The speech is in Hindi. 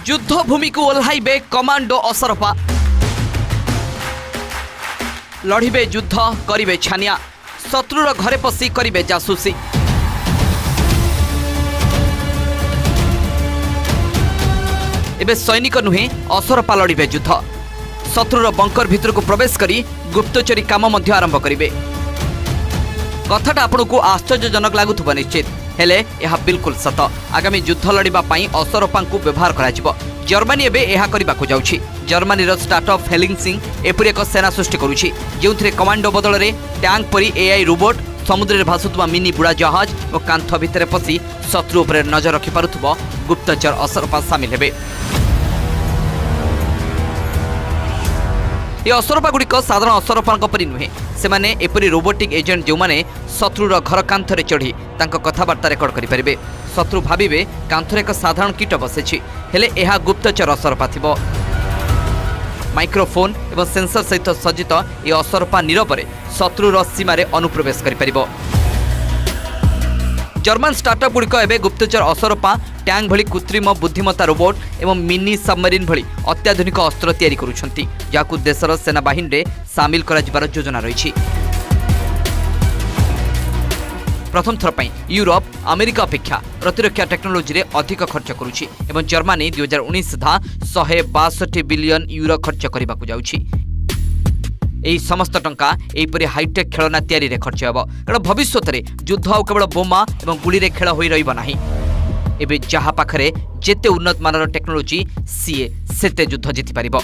युद्धभूमि को ओह्लाइबे कमांडो असरपा लड़िबे युद्ध करिबे छानिया शत्रुर घरे पशि करिबे जासूसी। एबे सैनिक नुहे असरपा लड़िबे युद्ध शत्रुर बंकर भितर को प्रवेश करी गुप्तचरी काम मध्य आरंभ करिबे। कथाटा आपन को आश्चर्यजनक लागुथुबा निश्चित हेले यह बिल्कुल सत। आगामी युद्ध लड़िबा पई असरपा को व्यवहार कराजिबो। जर्मनी एबे यह करबाकू जाउछि। जर्मनी रो स्टार्टअप हेलिंगसिंग एपरि एक सेना सृष्टि करुछि जेउथिरे कमांडो बदल रे टैंक परी एआई रोबोट समुद्र रे भासुतबा मिनी बुड़ा जहाज और कांथ भितर पसी शत्रु उपरे नजर रखि पारुथबो गुप्तचर असरपा शामिल हेबे। ये असरपा गुड़िक साधारण असरपा परी नुहे सेमाने एपरी रोबोटिक एजेंट जो माने शत्रुर घर कांथरे चढ़ी तांको कथबार्ता रेकर्ड करि परिबे। शत्रु भाबिबे कांथरे एक साधारण कीट बसेछि हेले एहा गुप्तचर असरपा थिबो। माइक्रोफोन एवं सेंसर सहित सज्जित ये असरपा नीरवरे शत्रुर सीमारे अनुप्रवेश करि परिबो। जर्मन स्टार्टअप गुड़िक एवं गुप्तचर असरपा टैंक भली कृत्रिम बुद्धिमत्ता रोबोट एवं मिनी सबमरीन भली अत्याधुनिक अस्त्र तैयारी करुछंती जाकु देशर सेना बाहिनी रे शामिल करा जिबार योजना रहिछि। प्रथम थर पई यूरोप अमेरिका अपेक्षा प्रतिरक्षा टेक्नोलोजी रे अधिक खर्च करुछि एवं जर्मनी 2019 सुधा 162 बिलियन यूरो खर्च करबाकू जाउछि। एही समस्त टंका एहीपरि हाईटेक खेलना तैयारी रे खर्च हेबो कारण भविष्यत रे युद्ध आ केवल बोमा एवं गुली रे खेल होई रहिबो नाही। एबे जहा पाखरे जेते उन्नत मानर टेक्नोलोजी सीए सेते युद्ध जीति पारिबो।